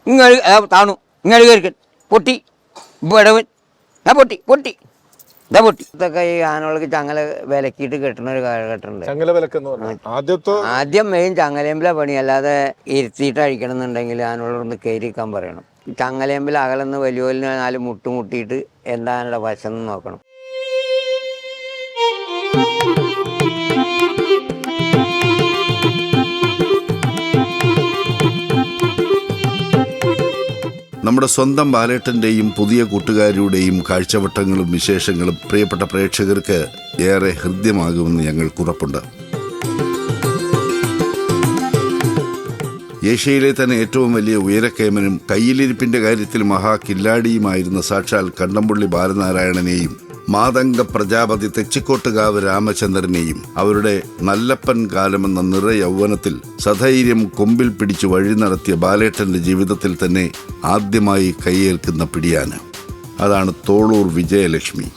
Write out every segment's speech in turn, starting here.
ഇങ്ങോട്ട് താണു, ഇങ്ങോട്ട് കയറി പൊട്ടി ഇടവൻ പൊട്ടി പൊട്ടി ഇതാ പൊട്ടി. ഇതൊക്കെ ഈ ആനകൾക്ക് ചങ്ങല വിലക്കിയിട്ട് കെട്ടുന്ന ഒരു കാലഘട്ടമുണ്ട്. ആദ്യം മെയിൻ ചങ്ങലേമ്പിലെ പണി, അല്ലാതെ ഇരുത്തിയിട്ട് അഴിക്കണം എന്നുണ്ടെങ്കിൽ ആനകളോടൊന്ന് കയറിക്കാൻ പറയണം. ചങ്ങലേമ്പിൽ അകലെന്ന് വലിയ 4 മുട്ടിയിട്ട് എന്താ ആനയുടെ വശം നോക്കണം. നമ്മുടെ സ്വന്തം ബാലേട്ടൻ്റെയും പുതിയ കൂട്ടുകാരുടെയും കാഴ്ചവട്ടങ്ങളും വിശേഷങ്ങളും പ്രിയപ്പെട്ട പ്രേക്ഷകർക്ക് ഏറെ ഹൃദ്യമാകുമെന്ന് ഞങ്ങൾക്ക് ഉറപ്പുണ്ട്. ഏഷ്യയിലെ തന്നെ ഏറ്റവും വലിയ ഉയരക്കേമനും കയ്യിലിരിപ്പിന്റെ കാര്യത്തിൽ മഹാകില്ലാടിയുമായിരുന്ന സാക്ഷാൽ കണ്ടംപുള്ളി ബാലനാരായണനെയും മാതംഗ പ്രജാപതി തെച്ചിക്കോട്ടുകാവ് രാമചന്ദ്രനെയും അവരുടെ നല്ലപ്പൻ കാലമെന്ന നിറ യൗവനത്തിൽ സധൈര്യം കൊമ്പിൽ പിടിച്ചു വഴി നടത്തിയ ബാലേട്ടന്റെ ജീവിതത്തിൽ തന്നെ ആദ്യമായി കൈയേൽക്കുന്ന പിടിയാന, അതാണ് തോളൂർ വിജയലക്ഷ്മി.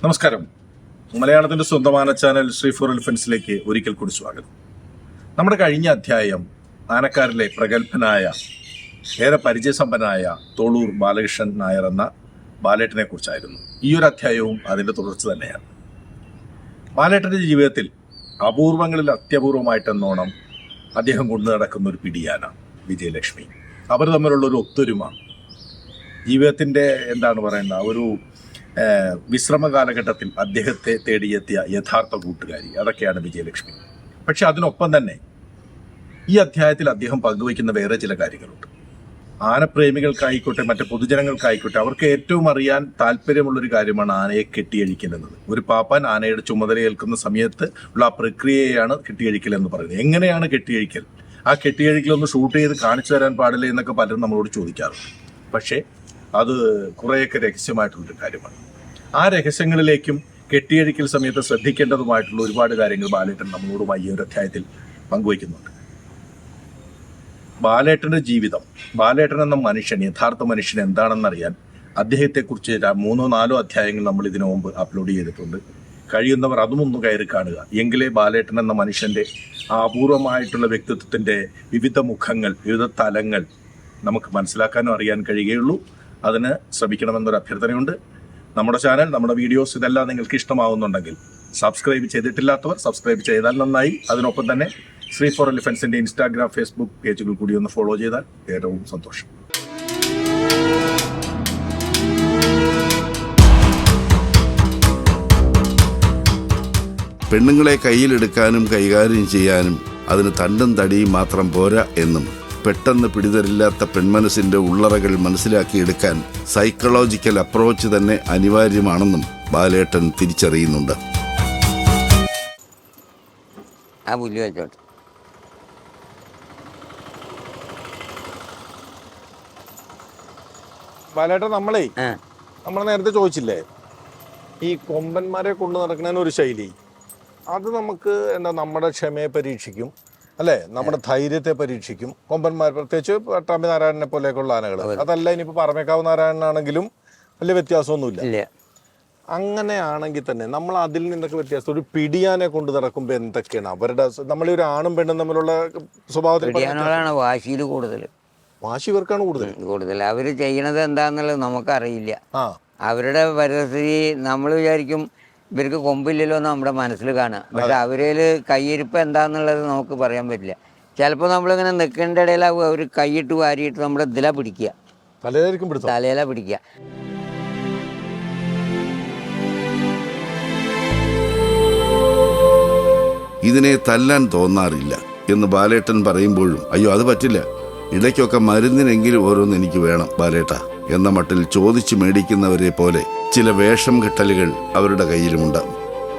നമസ്കാരം. മലയാളത്തിന്റെ സ്വന്തமான ചാനൽ ശ്രീ ഫോർ എലിഫന്റ്സിലേക്ക് ഒരിക്കൽ കൂടി സ്വാഗതം. നമ്മുടെ കഴിഞ്ഞ അധ്യായം ആനക്കാരിലെ പ്രഗത്ഭനായ ഏറെ പരിചയസമ്പന്നനായ തോളൂർ ബാലകൃഷ്ണൻ നായർ എന്ന ബാലേട്ടനെ കുറിച്ചായിരുന്നു. ഈ ഒരു അധ്യായവും അതിന്റെ തുടർച്ച തന്നെയാണ്. ബാലേട്ടന്റെ ജീവിതത്തിൽ അപൂർവങ്ങളിൽ അത്യപൂർവമായിട്ടെന്നോണം അദ്ദേഹം കൊണ്ടു നടക്കുന്ന ഒരു പിടിയാന വിജയലക്ഷ്മി. അവർ തമ്മിലുള്ള ഒരു ഒത്തൊരുമ, ജീവിതത്തിന്റെ ഒരു വിശ്രമ കാലഘട്ടത്തിൽ അദ്ദേഹത്തെ തേടിയെത്തിയ യഥാർത്ഥ കൂട്ടുകാരി, അതൊക്കെയാണ് വിജയലക്ഷ്മി. പക്ഷെ അതിനൊപ്പം തന്നെ ഈ അധ്യായത്തിൽ അദ്ദേഹം പങ്കുവയ്ക്കുന്ന വേറെ ചില കാര്യങ്ങളുണ്ട്. ആനപ്രേമികൾക്കായിക്കോട്ടെ മറ്റ് പൊതുജനങ്ങൾക്കായിക്കോട്ടെ അവർക്ക് ഏറ്റവും അറിയാൻ താല്പര്യമുള്ളൊരു കാര്യമാണ് ആനയെ കെട്ടിയഴിക്കൽ എന്നത്. ഒരു പാപ്പാൻ ആനയുടെ ചുമതലയേൽക്കുന്ന സമയത്ത് ഉള്ള ആ പ്രക്രിയയാണ് കെട്ടിയഴിക്കൽ എന്ന് പറയുന്നത്. എങ്ങനെയാണ് കെട്ടിയഴിക്കൽ? ആ കെട്ടിയഴിക്കലൊന്ന് ഷൂട്ട് ചെയ്ത് കാണിച്ചു തരാൻ പാടില്ല എന്നൊക്കെ പലരും നമ്മളോട് ചോദിക്കാറുണ്ട്. പക്ഷേ അത് കുറേയൊക്കെ രഹസ്യമായിട്ടുള്ളൊരു കാര്യമാണ്. ആ രഹസ്യങ്ങളിലേക്കും കെട്ടിയഴിക്കൽ സമയത്ത് ശ്രദ്ധിക്കേണ്ടതുമായിട്ടുള്ള ഒരുപാട് കാര്യങ്ങൾ ബാലേട്ടൻ നമ്മളോടുമായി ഈ ഒരു അധ്യായത്തിൽ പങ്കുവയ്ക്കുന്നുണ്ട്. ബാലേട്ടന്റെ ജീവിതം, ബാലേട്ടൻ എന്ന മനുഷ്യൻ, യഥാർത്ഥ മനുഷ്യൻ എന്താണെന്നറിയാൻ അദ്ദേഹത്തെക്കുറിച്ച് 3-4 അധ്യായങ്ങൾ നമ്മൾ ഇതിനു മുമ്പ് അപ്ലോഡ് ചെയ്തിട്ടുണ്ട്. കഴിയുന്നവർ അതുമൊന്ന് കയറി കാണുക. എങ്കിലേ ബാലേട്ടൻ എന്ന മനുഷ്യന്റെ ആ അപൂർവമായിട്ടുള്ള വ്യക്തിത്വത്തിന്റെ വിവിധ മുഖങ്ങൾ, വിവിധ തലങ്ങൾ നമുക്ക് മനസ്സിലാക്കാനും അറിയാൻ കഴിയുകയുള്ളൂ. അതിന് ശ്രമിക്കണമെന്നൊരു അഭ്യർത്ഥനയുണ്ട്. നമ്മുടെ ചാനൽ, നമ്മുടെ വീഡിയോസ് ഇതെല്ലാം നിങ്ങൾക്ക് ഇഷ്ടമാവുന്നുണ്ടെങ്കിൽ സബ്സ്ക്രൈബ് ചെയ്തിട്ടില്ലാത്തവർ സബ്സ്ക്രൈബ് ചെയ്താൽ നന്നായി. അതിനൊപ്പം തന്നെ ശ്രീ ഫോർ എലിഫന്റ്സിന്റെ ഇൻസ്റ്റാഗ്രാം, ഫേസ്ബുക്ക് പേജുകൾ കൂടി ഒന്ന് ഫോളോ ചെയ്താൽ ഏറ്റവും സന്തോഷം. പെണ്ണുങ്ങളെ കയ്യിലെടുക്കാനും കൈകാര്യം ചെയ്യാനും അതിന് തണ്ടും തടിയും മാത്രം പോരാ എന്നും പെട്ടെന്ന് പിടിതരില്ലാത്ത പെൺമനസ്സിന്റെ ഉള്ളറകൾ മനസ്സിലാക്കിയെടുക്കാൻ സൈക്കോളജിക്കൽ അപ്രോച്ച് തന്നെ അനിവാര്യമാണെന്നും ബാലേട്ടൻ തിരിച്ചറിയുന്നുണ്ട്. ബാലേട്ടൻ, നമ്മൾ നേരത്തെ ചോദിച്ചില്ലേ ഈ കൊമ്പന്മാരെ കൊണ്ടു നടക്കുന്ന ഒരു ശൈലി, അത് നമുക്ക് നമ്മുടെ ക്ഷമയെ പരീക്ഷിക്കും, അല്ലേ? നമ്മുടെ ധൈര്യത്തെ പരീക്ഷിക്കും. കൊമ്പന്മാർ, പ്രത്യേകിച്ച് പട്ടാമ്പി നാരായണനെ പോലെയൊക്കെയുള്ള ആനകൾ, അതല്ല ഇനിയിപ്പോൾ പറമേക്കാവ് നാരായണനാണെങ്കിലും വലിയ വ്യത്യാസമൊന്നുമില്ല. അങ്ങനെയാണെങ്കിൽ തന്നെ നമ്മൾ അതിൽ നിന്നൊക്കെ വ്യത്യാസം, ഒരു പിടിയാനെ കൊണ്ട് നടക്കുമ്പോൾ എന്തൊക്കെയാണ് അവരുടെ, നമ്മളൊരു ആണും പെണ്ണും തമ്മിലുള്ള സ്വഭാവത്തിൽ വാശിയിൽ കൂടുതൽ, വാശി ഇവർക്കാണ് കൂടുതൽ. അവര് ചെയ്യണത് എന്താന്നുള്ളത് നമുക്കറിയില്ല. അവരുടെ പരിസ്ഥിതി നമ്മൾ വിചാരിക്കും ഇവർക്ക് കൊമ്പില്ലല്ലോ എന്ന് നമ്മുടെ മനസ്സിൽ കാണുക. പക്ഷെ അവരേൽ കയ്യിരിപ്പ് എന്താന്നുള്ളത് നമുക്ക് പറയാൻ പറ്റില്ല. ചിലപ്പോൾ നമ്മളിങ്ങനെ നിൽക്കേണ്ട ഇടയിൽ അവർ കൈയിട്ട് വാരിയിട്ട് നമ്മുടെ ഇതില പിടിക്കുക, തലയില പിടിക്കുക. ഇതിനെ തല്ലാൻ തോന്നാറില്ല എന്ന് ബാലേട്ടൻ പറയുമ്പോഴും അയ്യോ അത് പറ്റില്ല, ഇടയ്ക്കൊക്കെ മരുന്നിനെങ്കിലും ഓരോന്ന് എനിക്ക് വേണം ബാലേട്ട എന്ന മട്ടിൽ ചോദിച്ചു മേടിക്കുന്നവരെ പോലെ ചില വേഷം കെട്ടലുകൾ അവരുടെ കയ്യിലുമുണ്ട്.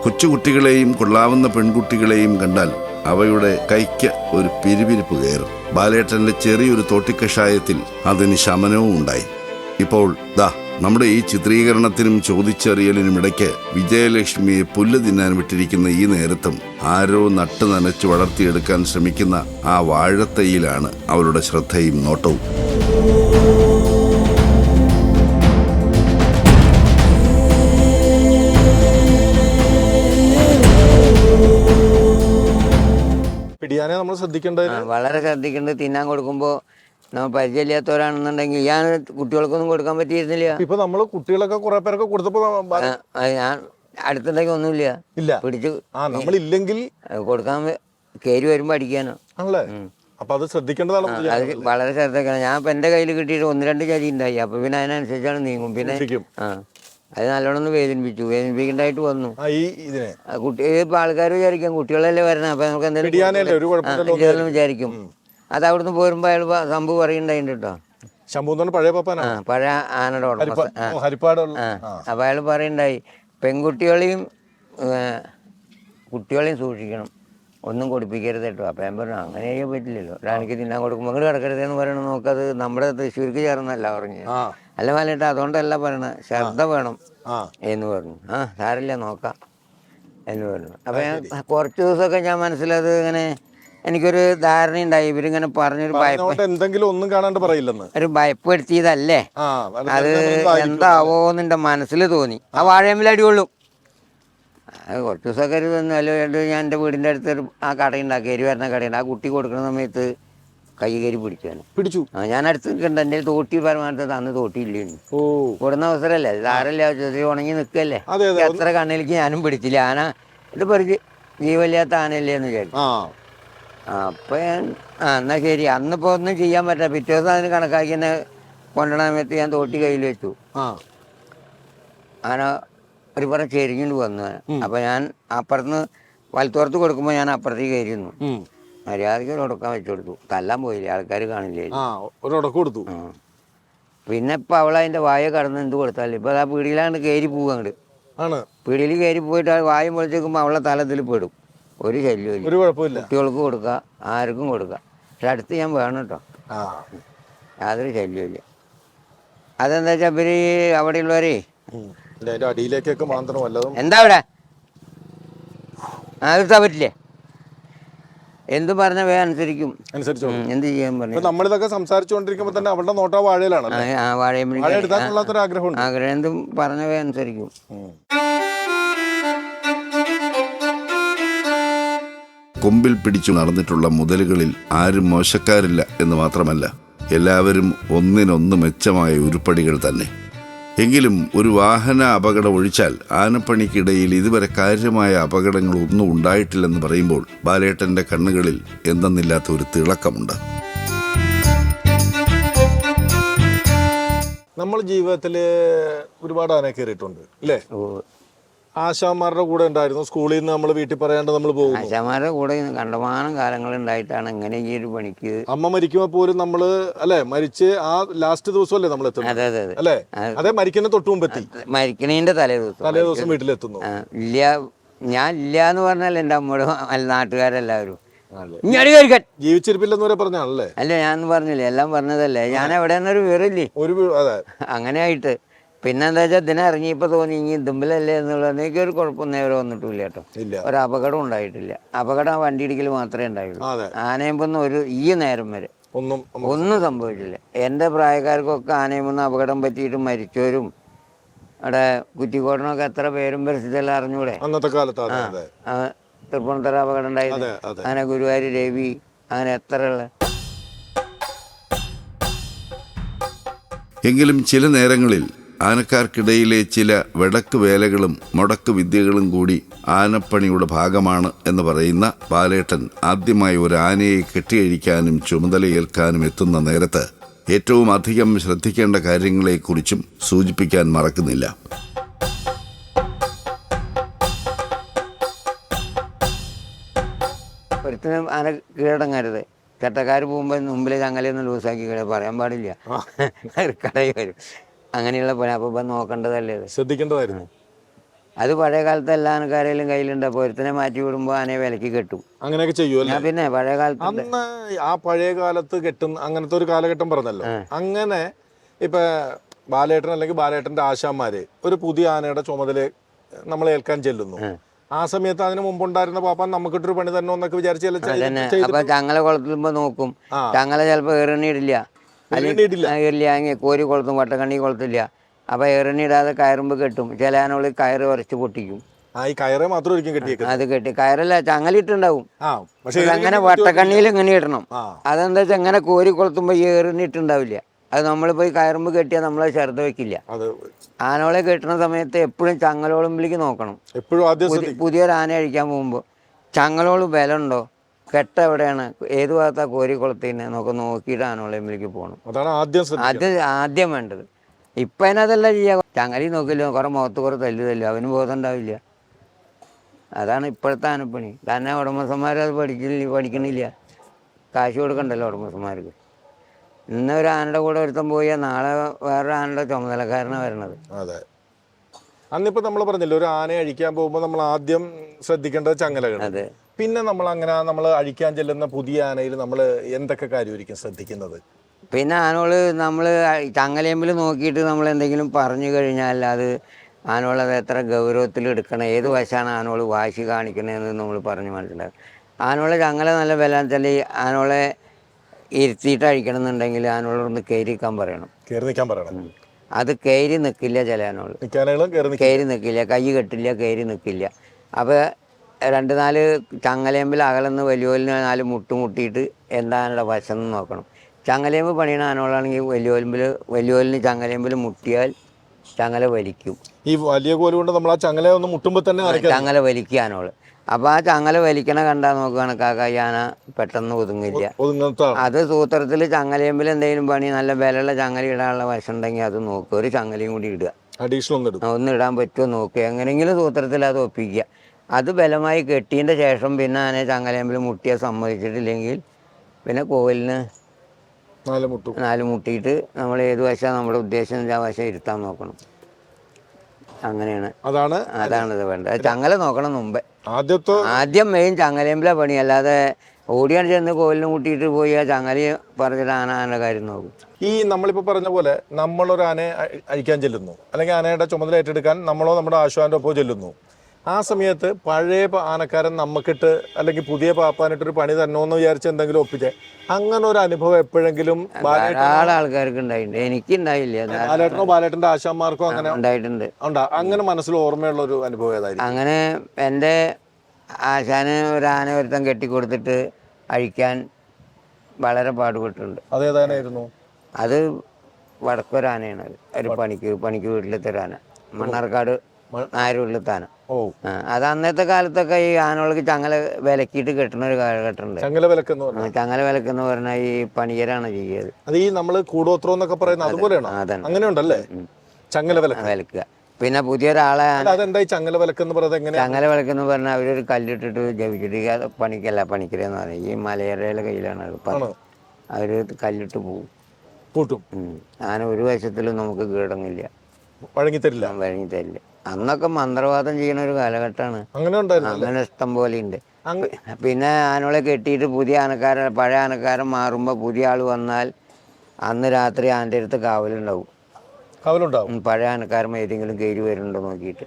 കൊച്ചുകുട്ടികളെയും കൊള്ളാവുന്ന പെൺകുട്ടികളെയും കണ്ടാൽ അവയുടെ കൈക്ക് ഒരു പിരിപിരിപ്പ് കയറും. ബാലേട്ടന്റെ ചെറിയൊരു തോട്ടിക്കഷായത്തിൽ അതിന് ശമനവും ഉണ്ടായി. ഇപ്പോൾ നമ്മുടെ ഈ ചിത്രീകരണത്തിനും ചോദിച്ചറിയലിനും ഇടയ്ക്ക് വിജയലക്ഷ്മിയെ പുല്ല് തിന്നാൻ വിട്ടിരിക്കുന്ന ഈ നേരത്തും ആരോ നട്ടു നനച്ച് വളർത്തിയെടുക്കാൻ ശ്രമിക്കുന്ന ആ വാഴത്തൈയിലാണ് അവരുടെ ശ്രദ്ധയും നോട്ടവും. പിടിയാനെ നമ്മൾ ശ്രദ്ധിക്കേണ്ടത് വളരെ ശ്രദ്ധിക്കേണ്ടത്. തിന്നാൻ കൊടുക്കുമ്പോൾ നമ്മൾ പരിചയമില്ലാത്തവരാണെന്നുണ്ടെങ്കിൽ ഞാൻ കുട്ടികൾക്കൊന്നും കൊടുക്കാൻ പറ്റിയിരുന്നില്ല. ഇപ്പൊ നമ്മള് കുട്ടികളൊക്കെ കുറെ പേരൊക്കെ കൊടുത്തപ്പോ ഞാൻ അടുത്തുണ്ടെങ്കിൽ ഒന്നുമില്ല, ഇല്ല പിടിച്ച് നമ്മളില്ലെങ്കിൽ കൊടുക്കാൻ കയറി വരുമ്പോ അടിക്കാനോ ആണല്ലേ. അപ്പൊ അത് ശ്രദ്ധിക്കേണ്ടതാണ്. അത് വളരെ ശ്രദ്ധിക്കണം. ഞാൻ ഇപ്പൊ എന്റെ കയ്യിൽ കിട്ടിയിട്ട് 1-2 ചതി ഉണ്ടായി. അപ്പൊ പിന്നെ അതിനനുസരിച്ചാണ് നീങ്ങും. പിന്നെ അത് നല്ലോണം വേദനിപ്പിക്കേണ്ടതായിട്ട് വന്നു. കുട്ടി ഇപ്പൊ ആൾക്കാർ വിചാരിക്കും കുട്ടികളല്ലേ വരണേ, അപ്പൊ നമുക്ക് എന്തെങ്കിലും വിചാരിക്കും. അത് അവിടുന്ന് പോരുമ്പോ അയാൾ സംഭവം പറയുണ്ടായിട്ടുണ്ട് കേട്ടോ. പഴയ ആനയുടെ അപ്പൊ അയാൾ പറയുണ്ടായി, പെൺകുട്ടികളെയും കുട്ടികളെയും സൂക്ഷിക്കണം, ഒന്നും കൊടുപ്പിക്കരുത് കേട്ടോ. അപ്പൊ ഞാൻ പറഞ്ഞു അങ്ങനെ ചെയ്യാൻ പറ്റില്ലല്ലോ, റാണിക്ക് തിന്നാൻ കൊടുക്കുമ്പോൾ അങ്ങോട്ട് കിടക്കരുതെന്ന് പറയണം. നോക്കത് നമ്മുടെ തൃശ്ശൂർക്ക് ചേർന്നല്ല പറഞ്ഞു. അല്ല മലേട്ടാ, അതുകൊണ്ടല്ല പറയണ, ശ്രദ്ധ വേണം എന്ന് പറഞ്ഞു. സാരില്ല നോക്കാം എന്ന് പറഞ്ഞു. അപ്പൊ ഞാൻ കുറച്ച് ദിവസമൊക്കെ ഞാൻ മനസ്സിലത് ഇങ്ങനെ എനിക്കൊരു ധാരണ ഉണ്ടായി, ഇവരിങ്ങനെ പറഞ്ഞൊരു എന്തെങ്കിലും ഒന്നും കാണാണ്ട് പറയില്ലെന്ന്, ഒരു ഭയപ്പെടുത്തിയതല്ലേ, അത് എന്താവോന്ന് എൻ്റെ മനസ്സിൽ തോന്നി. ആ വാഴയമ്മിൽ അടികൊള്ളും. കുറച്ച് ദിവസമൊക്കെ ഒരു ഞാൻ എൻ്റെ വീടിൻ്റെ അടുത്തൊരു ആ കടയുണ്ടാക്കി, എരി വരുന്ന കടയുണ്ട്. ആ കുട്ടി കൊടുക്കുന്ന സമയത്ത് കൈ കയറി പിടിച്ചു. ഞാൻ അടുത്ത് നിൽക്കണ്ട, എൻ്റെ തോട്ടി പരമാനത്ത് അന്ന് തോട്ടിയില്ലേന്ന് കൊടുന്ന അവസരമല്ലേ, ധാരല്ല ഉണങ്ങി നിൽക്കല്ലേ, എത്ര കണ്ണിലേക്ക് ഞാനും പിടിച്ചില്ല. ആന ഇത് പറിച്ച് ജീവല്ലാത്ത ആനയല്ലേ എന്ന് വിചാരിച്ചു. അപ്പൊ ഞാൻ എന്നാ ശരി, അന്നിപ്പോ ഒന്നും ചെയ്യാൻ പറ്റില്ല. പിറ്റേ ദിവസം അതിന് കണക്കാക്കി തന്നെ കൊണ്ടുവന്ന സമയത്ത് ഞാൻ തോട്ടി കയ്യിൽ വെച്ചു. ആന ഒരു പറ ചെരിഞ്ഞിട്ട് വന്നു. അപ്പൊ ഞാൻ അപ്പുറത്ത് വലത്തോർത്ത് കൊടുക്കുമ്പോ ഞാൻ അപ്പുറത്തേക്ക് കയറിയിരുന്നു. മര്യാദയ്ക്ക് ഒരു ഉടക്കാൻ വെച്ചു കൊടുത്തു. തല്ലാൻ പോയില്ലേ, ആൾക്കാർ കാണില്ലേ. പിന്നെ ഇപ്പൊ അവളതിന്റെ വായ കടന്ന് എന്ത് കൊടുത്താലും ഇപ്പൊ ആ പീടിയിലാണ്ട് കയറി പോവുക. അങ്ങോട്ട് പീടിയിൽ കയറി പോയിട്ട് ആ വായ പൊളിച്ചേക്കുമ്പോ അവളെ തലത്തിൽ പെടും. ഒരു ശല്യമില്ല, ഒരു കുഴപ്പമില്ല. കുട്ടികൾക്ക് കൊടുക്കുക, ആർക്കും കൊടുക്കുക. പക്ഷെ അടുത്ത് ഞാൻ വേണം കേട്ടോ, യാതൊരു ശല്യമില്ല. അതെന്താ വെച്ചാൽ ഇവര് അവിടെയുള്ളവരെ അടിയിലേക്കൊക്കെ എന്താ അവിടെ നിർത്താൻ പറ്റില്ലേ, എന്ത് പറഞ്ഞ വേ അനുസരിക്കും. എന്ത് ചെയ്യാൻ പറഞ്ഞു. നമ്മളിതൊക്കെ സംസാരിച്ചുകൊണ്ടിരിക്കുമ്പോ തന്നെ അവളുടെ നോട്ടാ വാഴയിലാണ്. ആഗ്രഹം എന്തും പറഞ്ഞ വേ അനുസരിക്കും. കൊമ്പിൽ പിടിച്ചു നടന്നിട്ടുള്ള മുതലുകളിൽ ആരും മോശക്കാരില്ല എന്ന് മാത്രമല്ല, എല്ലാവരും ഒന്നിനൊന്ന് മെച്ചമായ ഉരുപ്പടികൾ തന്നെ. എങ്കിലും ഒരു വാഹന അപകടം ഒഴിച്ചാൽ ആനപ്പണിക്കിടയിൽ ഇതുവരെ കാര്യമായ അപകടങ്ങളൊന്നും ഉണ്ടായിട്ടില്ലെന്ന് പറയുമ്പോൾ ബാലേട്ടന്റെ കണ്ണുകളിൽ എന്തെന്നില്ലാത്ത ഒരു തിളക്കമുണ്ട്. നമ്മൾ ജീവിതത്തില് ഒരുപാട് ആന കയറിയിട്ടുണ്ട് അല്ലേ? ആശാമാരുടെ കൂടെ ഉണ്ടായിരുന്നു. സ്കൂളിൽ നിന്ന് നമ്മൾ വീട്ടിൽ പറയാണ്ട് നമ്മൾ പോകും. ആശാമാരുടെ കൂടെ കണ്ടമാനം കാലങ്ങൾ ഉണ്ടായിട്ടാണ് ഇങ്ങനെ ഈ ഒരു പണിക്ക്. അമ്മ മരിക്കുമ്പോ പോലും നമ്മള് അല്ലെ, മരിച്ച് ആ ലാസ്റ്റ് ദിവസമല്ലേ നമ്മൾ എത്തുന്നത് അല്ലെ? അതെ, മരിക്കുന്ന തൊട്ട് മുമ്പെത്തി. മരിക്കണേന്റെ തലേ ദിവസം വീട്ടിലെത്തുന്നു. ഇല്ല, ഞാൻ ഇല്ല എന്ന് പറഞ്ഞാൽ എൻ്റെ അമ്മയോടും നാട്ടുകാരെല്ലാവരും ജീവിച്ചിരിപ്പില്ലെന്ന് വരെ പറഞ്ഞാണല്ലേ? അല്ല, ഞാൻ പറഞ്ഞില്ലേ, എല്ലാം പറഞ്ഞതല്ലേ. ഞാൻ എവിടെയെന്നൊരു വിവരമില്ലേ അങ്ങനെ ആയിട്ട്. പിന്നെ എന്താ വെച്ചാൽ ഇതിനെ ഇറങ്ങിയപ്പോൾ തോന്നി ഇനി ഇതുമ്പിലല്ലേ എന്നുള്ളത്. എനിക്കൊരു കുഴപ്പമൊന്നും നേരെ വന്നിട്ടില്ല കേട്ടോ. ഒരു അപകടം ഉണ്ടായിട്ടില്ല. അപകടം ആ വണ്ടി ഇടിക്കൽ മാത്രമേ ഉണ്ടായുള്ളൂ. ആനയുമ്പൊന്നും ഈ നേരം വരെ ഒന്നും സംഭവിച്ചില്ല. എൻ്റെ പ്രായക്കാർക്കൊക്കെ ആനയുമ്പൊന്നും അപകടം പറ്റിയിട്ട് മരിച്ചവരും അവിടെ കുറ്റിക്കോട്ടനൊക്കെ എത്ര പേരും പരിസ്ഥിതിയെല്ലാം അറിഞ്ഞൂടെ. അന്നത്തെ കാലത്ത് തൃപ്പൂണിത്തറ അപകടം ഉണ്ടായത്, അങ്ങനെ ഗുരുവായൂർ രവി, അങ്ങനെ എത്ര ഉള്ള. എങ്കിലും ചില നേരങ്ങളിൽ ആനക്കാർക്കിടയിലെ ചില വെടക്ക് വേലകളും മുടക്ക് വിദ്യകളും കൂടി ആനപ്പണിയുടെ ഭാഗമാണ് എന്ന് പറയുന്ന ബാലേട്ടൻ ആദ്യമായി ഒരു ആനയെ കെട്ടിയഴിക്കാനും ചുമതലയേൽക്കാനും എത്തുന്ന നേരത്ത് ഏറ്റവും അധികം ശ്രദ്ധിക്കേണ്ട കാര്യങ്ങളെക്കുറിച്ചും സൂചിപ്പിക്കാൻ മറക്കുന്നില്ല. ഒരുത്തിനും ആന കീഴടങ്ങരുത്. ചട്ടക്കാർ പോകുമ്പോൾ മുമ്പിൽ ചങ്ങലയൊന്നും ലൂസാക്കി പറയാൻ പാടില്ല, കടയിൽ വരും. അങ്ങനെയുള്ള പണി. അപ്പൊ നോക്കേണ്ടതല്ലേ, ശ്രദ്ധിക്കേണ്ടതായിരുന്നു. അത് പഴയ കാലത്ത് എല്ലാ ആനക്കാരെയും കയ്യിലുണ്ട്. അപ്പോൾ ഒരുത്തനെ മാറ്റി വിടുമ്പോൾ ആനയെ വിലക്ക് കെട്ടും. അങ്ങനെയൊക്കെ ചെയ്യുമല്ലേ? ഞാൻ പിന്നെ പഴയ കാലത്ത് അന്ന് ആ പഴയ കാലത്ത് കെട്ടുന്ന അങ്ങനത്തെ ഒരു കാലഘട്ടം പറഞ്ഞല്ലോ. അങ്ങനെ ഇപ്പൊ ബാലേട്ടൻ അല്ലെങ്കിൽ ബാലേട്ടന്റെ ആശാന്മാര് ഒരു പുതിയ ആനയുടെ ചുമതല നമ്മൾ ഏൽക്കാൻ ചെല്ലുന്നു. ആ സമയത്ത് അതിന് മുമ്പുണ്ടായിരുന്ന പാപ്പാൻ നമുക്കിട്ടൊരു പണി തന്നെ എന്നൊക്കെ വിചാരിച്ചു. അപ്പൊ ചങ്ങല കൊളുത്തുമ്പോ നോക്കും. ചങ്ങല ചിലപ്പോ ഏറെണ്ണി ഇടില്ല, അല്ലെങ്കിൽ കോരി കൊളുത്തും, വട്ടക്കണ്ണി കൊളുത്തില്ല. അപ്പൊ ഏറെണ്ണി ഇടാതെ കയറുമ്പോ കെട്ടും. ചില ആനകൾ കയറ് ഉരച്ച് പൊട്ടിക്കും. ഈ കയറ് മാത്രം ഒരിക്കലും കെട്ടിയേക്കും. അത് കെട്ടി കയറല്ല, ചങ്ങലിട്ടുണ്ടാവും. അങ്ങനെ വട്ടക്കണ്ണിയിൽ ഇങ്ങനെ ഇടണം. അതെന്താ വെച്ചാൽ അങ്ങനെ കോരി കൊളുത്തുമ്പോ ഈ ഏറെണ്ണി ഇട്ടുണ്ടാവില്ല. അത് നമ്മൾ പോയി കയറുമ്പോൾ കെട്ടിയാൽ നമ്മളെ ചെറുത് വെക്കില്ല. ആനകളെ കെട്ടുന്ന സമയത്ത് എപ്പോഴും ചങ്ങലോളുമ്പിലേക്ക് നോക്കണം. പുതിയൊരു ആന അഴിക്കാൻ പോകുമ്പോൾ ചങ്ങലോള് ബലമുണ്ടോ, കെട്ട എവിടെയാണ്, ഏത് ഭാഗത്താ കോരി കൊളുത്തിന് എന്നൊക്കെ നോക്കിയിട്ട് ആനകളെമ്പിലേക്ക് പോകണം. ആദ്യം വേണ്ടത്. ഇപ്പം അതിനതല്ല ചെയ്യുക. ചങ്ങലി നോക്കില്ല, കുറെ മുഖത്ത് കുറെ തല്ല് അവന് ബോധം ഉണ്ടാവില്ല. അതാണ് ഇപ്പോഴത്തെ ആനപ്പണി. കാരണം ഉടമസ്ഥന്മാർ അത് പഠിക്കണില്ല. കാശ് കൊടുക്കണ്ടല്ലോ ഉടമസ്ഥന്മാർക്ക്. ഇന്ന് ഒരു ആനയുടെ കൂടെ ഒരുത്തം പോയാൽ നാളെ വേറൊരു ആനയുടെ ചുമതലക്കാരനാണ് വരണത്. അതെ. അന്നിപ്പോ നമ്മൾ പറഞ്ഞില്ല, ഒരു ആനയെ അഴിക്കാൻ പോകുമ്പോൾ നമ്മൾ ആദ്യം ശ്രദ്ധിക്കേണ്ടത് ചങ്ങലകൾ. അതെ. പിന്നെ നമ്മൾ അഴിക്കാൻ ചെല്ലുന്ന പുതിയ ആനയിൽ നമ്മൾ എന്തൊക്കെ കാര്യമായിരിക്കും ശ്രദ്ധിക്കുന്നത്? പിന്നെ ആനകൾ നമ്മൾ ചങ്ങലേമ്പിൽ നോക്കിയിട്ട് നമ്മൾ എന്തെങ്കിലും പറഞ്ഞു കഴിഞ്ഞാൽ അത് ആനകളത് എത്ര ഗൗരവത്തിൽ എടുക്കണം, ഏത് വശമാണ് ആനകൾ വാശി കാണിക്കണതെന്ന് നമ്മൾ പറഞ്ഞ് മനസ്സിലാക്കും. ആനകളെ ചങ്ങല നല്ല ബലം വെച്ചാൽ ആനകളെ ഇരുത്തിയിട്ട് അഴിക്കണം എന്നുണ്ടെങ്കിൽ ആനകളോടൊന്ന് കയറി നിൽക്കാൻ പറയണം. അത് കയറി നിൽക്കില്ല. ചില ആനകൾ കയറി നിൽക്കില്ല, കൈ കെട്ടില്ല, കയറി നിൽക്കില്ല. അപ്പോൾ 2-4 ചങ്ങലേമ്പിൽ അകലെന്ന് വലിയോലിന് 4 മുട്ടിയിട്ട് എന്താ ആനയുടെ വശം എന്ന് നോക്കണം. ചങ്ങലേമ്പ് പണിയണ ആനകളാണെങ്കിൽ വലിയോലിന് ചങ്ങലേമ്പിൽ മുട്ടിയാൽ ചങ്ങല വലിക്കും. ഈ വലിയ കോല് കൊണ്ട് നമ്മൾ ആ ചങ്ങല ഒന്ന് മുട്ടുമ്പോൾ തന്നെ ചങ്ങല വലിക്കുക ആനകൾ. അപ്പോൾ ആ ചങ്ങല വലിക്കണ കണ്ടാൽ നോക്കുകയാണ് കാക്കായി ആന പെട്ടെന്ന് ഒതുങ്ങില്ല. അത് സൂത്രത്തിൽ ചങ്ങലേമ്പിൽ എന്തെങ്കിലും പണി നല്ല ബലമുള്ള ചങ്ങല ഇടാനുള്ള വശം ഉണ്ടെങ്കിൽ അത് നോക്കുക. ഒരു ചങ്ങലയും കൂടി ഇടുക, ഒന്ന് ഇടാൻ പറ്റുമോ നോക്കുക. എങ്ങനെയെങ്കിലും സൂത്രത്തിൽ അത് ഒപ്പിക്കുക. അത് ബലമായി കെട്ടിയതിൻ്റെ ശേഷം പിന്നെ ആനയെ ചങ്ങലേമ്പിൽ മുട്ടിയാൽ സമ്മതിച്ചിട്ടില്ലെങ്കിൽ പിന്നെ കോലിന് 4 മുട്ടിയിട്ട് നമ്മൾ ഏത് വശമാണ് നമ്മുടെ ഉദ്ദേശം ആ വശം ഇരുത്താൻ നോക്കണം. അങ്ങനെയാണ്. അതാണ് ഇത് വേണ്ടത്. ചങ്ങല നോക്കണം മുമ്പേ. ആദ്യം മെയിൻ ചങ്ങലേമ്പിലെ പണി. അല്ലാതെ ഓടിയാണ് ചെന്ന് കോലിന് മുട്ടിയിട്ട് പോയി ആ ചങ്ങല പറഞ്ഞിട്ട് ആനയുടെ കാര്യം നോക്കും. ഈ നമ്മളിപ്പോൾ പറഞ്ഞ പോലെ നമ്മളൊരു ആനയെ അഴിക്കാൻ ചെല്ലുന്നു, അല്ലെങ്കിൽ ആനയുടെ ചുമതല ഏറ്റെടുക്കാൻ നമ്മളോ നമ്മുടെ ആശുവാൻ്റെ ഒപ്പം ചെല്ലുന്നു. ആ സമയത്ത് പഴയ ആനക്കാരൻ നമുക്കിട്ട് അല്ലെങ്കിൽ പുതിയ പാപ്പാനിട്ടൊരു പണി തന്നോന്ന് വിചാരിച്ച് എന്തെങ്കിലും ഒപ്പിച്ചേ, അങ്ങനെ ഒരു അനുഭവം എപ്പോഴെങ്കിലും ആൾക്കാർക്ക് ഉണ്ടായിട്ടുണ്ട്? എനിക്ക് ഉണ്ടായില്ല. ബാലേട്ടനോ ബാലേട്ടന്റെ ആശാന്മാർക്കോ അങ്ങനെ ഉണ്ടായിട്ടുണ്ട്. അങ്ങനെ മനസ്സിൽ ഓർമ്മയുള്ള ഒരു അനുഭവം ഏതായിരിക്കും? അങ്ങനെ എൻ്റെ ആശാന് ഒരു ആന ഒരുത്തം കെട്ടിക്കൊടുത്തിട്ട് അഴിക്കാൻ വളരെ പാടുപെട്ടിട്ടുണ്ട്. അതേതാനായിരുന്നു? അത് വടക്കൊരാനയാണ്. ഒരു പണിക്ക് വീട്ടിലത്തെ ഒരു ആന, മണ്ണാർക്കാട് നായരുള്ളിലത്തെ ആന. അത് അന്നത്തെ കാലത്തൊക്കെ ഈ ആനകൾക്ക് ചങ്ങല വിലക്കിയിട്ട് കെട്ടുന്ന ഒരു കാലഘട്ടമുണ്ട്. ചങ്ങല വിലക്കെന്ന് പറഞ്ഞാൽ ഈ പണിയരാണ് ചെയ്യുന്നത്. അത് ഈ നമ്മള് കൂടോത്രം എന്നൊക്കെ പറയുന്നത് അതുപോലെയാണ്. അങ്ങനെ ഉണ്ടല്ലേ ചങ്ങല വിലക്കുക. പിന്നെ പുതിയൊരാളെ ചങ്ങല വിലക്കെന്ന് പറഞ്ഞാൽ അവരൊരു കല്ലിട്ടിട്ട് ജപിച്ചിട്ട് പണിക്കരെന്ന് പറയും. ഈ മലയറയുടെ കയ്യിലാണ് അവര് കല്ലിട്ട് പൂട്ടും. ആന ഒരു വശത്തിലും നമുക്ക് കീഴടങ്ങില്ല, വഴങ്ങിത്തരില്ല. അന്നൊക്കെ മന്ത്രവാദം ചെയ്യുന്ന ഒരു കാലഘട്ടമാണ്. അങ്ങനെ ഇഷ്ടം പോലെ ഉണ്ട്. പിന്നെ ആനകളെ കെട്ടിയിട്ട് പഴയ ആനക്കാരൻ മാറുമ്പോൾ പുതിയ ആൾ വന്നാൽ അന്ന് രാത്രി ആൻ്റെ അടുത്ത് കാവലുണ്ടാവും. പഴയ ആനക്കാരൻ ഏതെങ്കിലും കയറി വരുന്നുണ്ടോ നോക്കിയിട്ട്.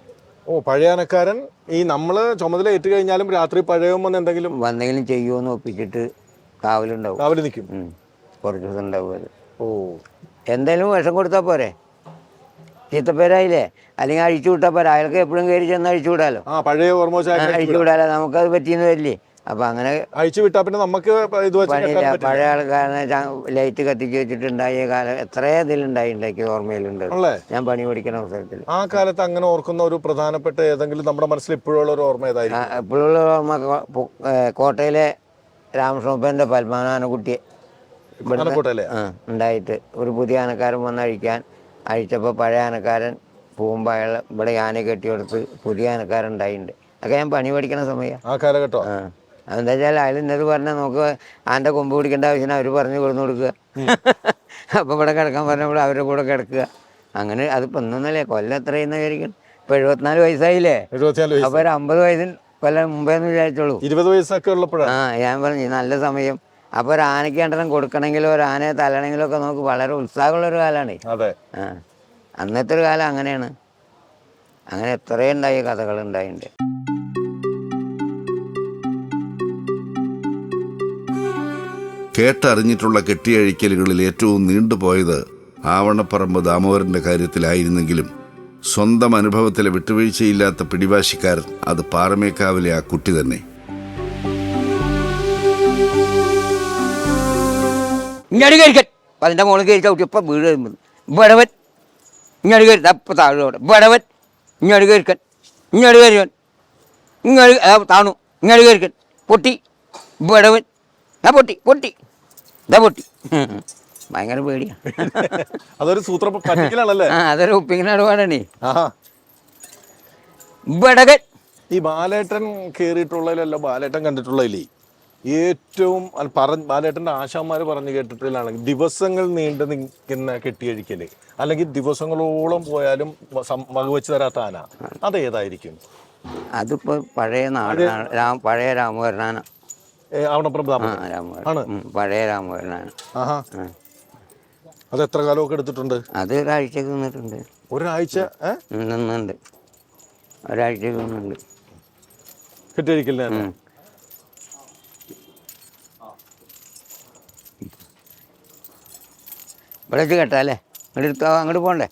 പഴയ ആനക്കാരൻ ഈ നമ്മള് ചുമതല ഏറ്റു കഴിഞ്ഞാലും രാത്രി വന്നെങ്കിലും ചെയ്യുമോന്ന് ഒപ്പിച്ചിട്ട് കാവലുണ്ടാവും. കുറച്ച് ദിവസം ഉണ്ടാവും അത്. എന്തായാലും വിഷം കൊടുത്താൽ പോരെ, ചീത്തപ്പേരായില്ലേ? അല്ലെങ്കിൽ അഴിച്ചു വിട്ടാൽ പോരാ. അയാൾക്ക് എപ്പോഴും കയറി ചെന്ന് അഴിച്ചു വിടാലോ. അഴിച്ചു വിടാലോ, നമുക്കത് പറ്റിയെന്ന് വരില്ലേ? അപ്പൊ അങ്ങനെ അഴിച്ചു വിട്ടാ പിന്നെ നമുക്ക് പഴയ ആൾക്കാരനെ ലൈറ്റ് കത്തിച്ച് വെച്ചിട്ടുണ്ടായ കാലം എത്രയോ ഇതിലുണ്ടാക്കി ഓർമ്മയിലുണ്ട്. ഞാൻ പണി പഠിക്കുന്ന അവസരത്തിൽ ആ കാലത്ത് അങ്ങനെ ഓർക്കുന്ന ഒരു പ്രധാനപ്പെട്ട ഏതെങ്കിലും നമ്മുടെ മനസ്സിൽ ഇപ്പോഴുള്ള ഒരു ഓർമ്മ ഏതായിരിക്കും? എപ്പോഴുള്ള ഓർമ്മ കോട്ടയിലെ രാമകൃഷ്ണന്റെ പത്മനാഭൻകുട്ടിയെ ഉണ്ടായിട്ട് ഒരു പുതിയ ആനക്കാരൻ വന്ന് അഴിച്ചപ്പോൾ പഴയ ആനക്കാരൻ പോകുമ്പോൾ അയാൾ ഇവിടെ ആന കെട്ടിയെടുത്ത് പുതിയ ആനക്കാരൻ ഉണ്ടായിട്ടുണ്ട്. അതൊക്കെ ഞാൻ പണി പഠിക്കുന്ന സമയം ആ കാലഘട്ടം. അതെന്താ വെച്ചാൽ അയാൾ ഇന്നത് പറഞ്ഞാൽ നമുക്ക് ആൻ്റെ കൊമ്പ് പിടിക്കേണ്ട ആവശ്യം അവർ പറഞ്ഞു കൊടുക്കുക. അപ്പോൾ ഇവിടെ കിടക്കാൻ പറഞ്ഞപ്പോൾ അവരുടെ കൂടെ കിടക്കുക. അങ്ങനെ അതിപ്പോൾ ഒന്നൊന്നല്ലേ, കൊല്ലം എത്രയെന്ന് വിചാരിക്കണം. ഇപ്പൊ 74 വയസ്സായില്ലേ. 74 വയസ്സ്. അപ്പൊ ഒരു 50 വയസ്സിന് കൊല്ലം മുമ്പേന്ന് വിചാരിച്ചോളൂ. 20 വയസ്സൊക്കെ ഉള്ളപ്പോഴാണ്. ഞാൻ പറഞ്ഞു നല്ല സമയം. അപ്പൊ ഒരു ആനയ്ക്ക് രണ്ടെണ്ണം കൊടുക്കണമെങ്കിലോ ഒരു ആനയെ തല്ലണമെങ്കിലോ ഒക്കെ നമുക്ക് വളരെ ഉത്സാഹമുള്ള ഒരു കാലമാണ്. അതെ. അന്നത്തെ ഒരു കാലം അങ്ങനെയാണ്. അങ്ങനെ എത്രയും ഉണ്ടായ കഥകൾ ഉണ്ടായിട്ടുണ്ട്. കേട്ടറിഞ്ഞിട്ടുള്ള കെട്ടിയഴിക്കലുകളിൽ ഏറ്റവും നീണ്ടുപോയത് ആവണപ്പറമ്പ് ദാമോദരന്റെ കാര്യത്തിലായിരുന്നെങ്കിലും സ്വന്തം അനുഭവത്തിലെ വിട്ടുവീഴ്ചയില്ലാത്ത പിടിവാശിക്കാരൻ അത് പാറമേക്കാവിലെ ആ കുട്ടി തന്നെ. ഇങ്ങോട്ട് കയറിക്കൻ അതിൻ്റെ മുകളിൽ കയറി ചവിട്ടി ഇപ്പം വീട് ബടവൻ ഇങ്ങോട്ട് കയറി അപ്പം താഴോടെ ബടവൻ ഇങ്ങോട്ട് കയറിക്കൻ ഇങ്ങോട്ട് കയറിവൻ ഇങ്ങോട്ട് താണു ഇങ്ങോട്ട് കയറിക്കൻ പൊട്ടി ബടവൻ പൊട്ടി പൊട്ടി ഇതാ പൊട്ടി. ഭയങ്കര പേടിയാണ്. അതൊരു സൂത്ര പറ്റിക്കലാണല്ലേ. അതൊരു ഉപ്പിങ്ങനെ ഇടപാടാണേ. ബടകൻ. ഈ ബാലേട്ടൻ കയറിയിട്ടുള്ളതിലല്ല ബാലേട്ടൻ കണ്ടിട്ടുള്ളതിലേ ഏറ്റവും ബാലേട്ടൻ്റെ ആശാന്മാർ പറഞ്ഞു കേട്ടിട്ടുള്ളതാണെങ്കിൽ ദിവസങ്ങൾ നീണ്ടു നിൽക്കുന്ന കെട്ടിയഴിക്കല്, അല്ലെങ്കിൽ ദിവസങ്ങളോളം പോയാലും വകവെച്ച് തരാത്ത ആന, അതേതായിരിക്കും? അതിപ്പോ പഴയ പഴയ രാമവരനാണ്. പഴയ രാമവരനാണ്. അത് എത്ര കാലമൊക്കെ എടുത്തിട്ടുണ്ട്? അത് ഒരാഴ്ചക്ക് നിന്നിട്ടുണ്ട്. ഒരാഴ്ച നിന്നുണ്ട്. ഒരാഴ്ചക്ക് നിന്നുണ്ട് കെട്ടിയഴിക്കലിന്. ഇവിടെ കേട്ടാലേ അങ്ങോട്ട് പോകണ്ടേ?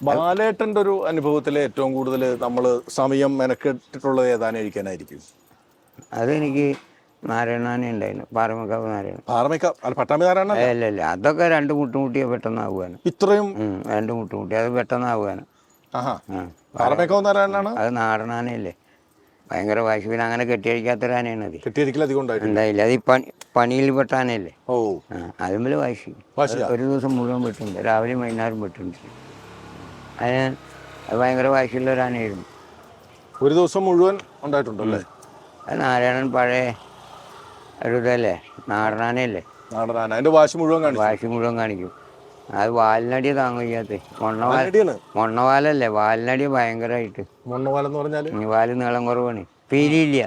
ബാലേട്ടൻ്റെ ഒരു അനുഭവത്തിൽ ഏറ്റവും കൂടുതൽ നമ്മൾ സമയം മെനക്കെട്ടിട്ടുള്ളത് ഏതാനും കഴിക്കാനായിരിക്കും? അതെനിക്ക് നാരായണാനെ ഉണ്ടായിരുന്നു. പാറമേക്കാവ് നാരായണൻ. പട്ടാമ്പി നാരായണ അല്ല അതൊക്കെ രണ്ട് മുട്ടുമുട്ടിയെ പെട്ടെന്നാവുകയാണ്. ഇത്രയും രണ്ട് മുട്ടുമുട്ടി അത് പെട്ടെന്നാവുകയാണ്. പാറമേക്കാവ് നാരായണനാണ്. അത് നാടനാനയല്ലേ, ഭയങ്കര വാശി. പിന്നെ അങ്ങനെ കെട്ടിയടിക്കാത്തൊരാനയാണ് അത്. കെട്ടിയടിക്കൽ അധികം ഉണ്ടായില്ല. അത് പണിയിൽ പെട്ട ആനയല്ലേ. അതുമ്പോൾ വാശി. ഒരു ദിവസം മുഴുവൻ പെട്ടുണ്ട്, രാവിലെയും വൈകുന്നേരം പെട്ടുണ്ട്. അതിന് അത് ഭയങ്കര വാശിയുള്ള ഒരു ആനയായിരുന്നു. ഒരു ദിവസം മുഴുവൻ ഉണ്ടായിട്ടുണ്ടല്ലേ? അത് നാരായണൻ പഴയ ഒരു ഇതല്ലേ, നാടനാനയല്ലേ. നാടനാന അതിന്റെ വാശി മുഴുവൻ കാണിക്കും. അത് വാലിനടി താങ്ങും ചെയ്യാത്ത മൊണ്ണവാലല്ലേ, വാലിനടി ഭയങ്കരമായിട്ട്. മൊണ്ണവാലെന്ന് പറഞ്ഞാല് വാല് നീളം കുറവാണ്, പീലിയില്ല.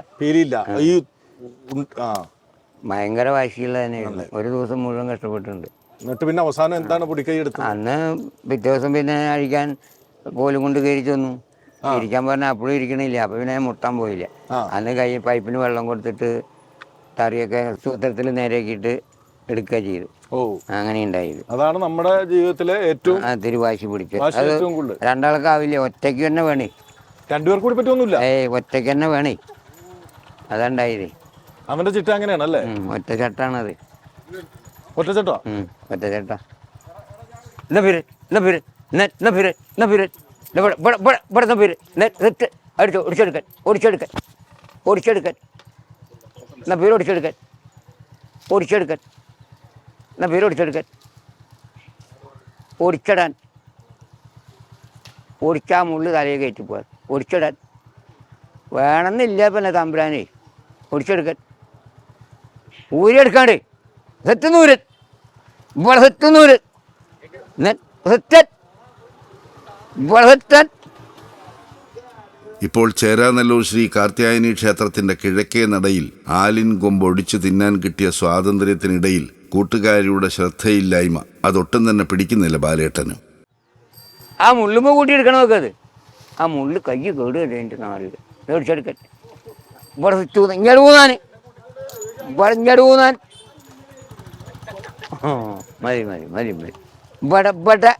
ഭയങ്കര വാശിയുള്ള തന്നെയായിരുന്നു. ഒരു ദിവസം മുഴുവൻ കഷ്ടപ്പെട്ടിട്ടുണ്ട്. എന്നിട്ട് പിന്നെ അവസാനം എന്താണ് പൊടിക്കൈ എടുത്തത്? അന്ന് പിറ്റേ ദിവസം പിന്നെ അഴിക്കാൻ കോലും കൊണ്ട് കയറി ചെന്നു. ഇരിക്കാൻ പറഞ്ഞാൽ അപ്പോഴും ഇരിക്കണില്ല. അപ്പൊ പിന്നെ മുട്ടാൻ പോയില്ല. അന്ന് കൈ പൈപ്പിന് വെള്ളം കൊടുത്തിട്ട് തറിയൊക്കെ സൂത്രത്തിൽ നേരെയാക്കിയിട്ട് എടുക്കുക ചെയ്തു. അങ്ങനെ ഉണ്ടായത്. അതാണ് നമ്മുടെ ജീവിതത്തിലെ ഏറ്റവും വാശി പിടിച്ചത്. അത് രണ്ടാൾക്കാവില്ല, ഒറ്റയ്ക്ക് തന്നെ വേണേ. രണ്ടുപേർക്ക് കൂടി പറ്റൊന്നുമില്ല. ഒറ്റയ്ക്ക് തന്നെ വേണേ. അതുണ്ടായത്. അവന്റെ ചിട്ട അങ്ങനെയാണല്ലേ? ഒറ്റച്ചട്ടാണത്. ഒറ്റച്ചട്ടോ? ഒറ്റച്ചട്ട. ഓടിച്ചിടാൻ ഓടിച്ചാ മുള്ളു തലയെ കയറ്റി പോകാൻ ഓടിച്ചിടാൻ വേണമെന്നില്ല. പിന്നെ തമ്പുരാനേ ഓടിച്ചെടുക്കാൻ ഊരിയെടുക്കാണ്ട് സെറ്റുന്നൂര് ഇവിടെ സെറ്റുന്നൂര് ഇപ്പോൾ ചേരാനെല്ലൂർ ശ്രീ കാർത്യായനി ക്ഷേത്രത്തിന്റെ കിഴക്കേ നടയിൽ ആലിൻ കൊമ്പൊടിച്ചു തിന്നാൻ കിട്ടിയ സ്വാതന്ത്ര്യത്തിനിടയിൽ കൂട്ടുകാരിയുടെ ശ്രദ്ധയില്ലായ്മ അതൊട്ടും തന്നെ പിടിക്കുന്നില്ല ബാലേട്ടന്. ആ മുള്ളുമ്പോ കൂട്ടിയെടുക്കണമൊക്കെ അത്. ആ മുള്ളു കൈ കേടുകല്ലേ എൻ്റെ നാളിൽ മേടിച്ചെടുക്കൻ. ഇവിടെ ചൂന്ന് ഇങ്ങോട്ട് പോന്നാൻ ഇവിടെ ഇങ്ങോട്ട് പോന്നാൻ മതി മതി മതി മതി ഇവിടെ ഇവിടെ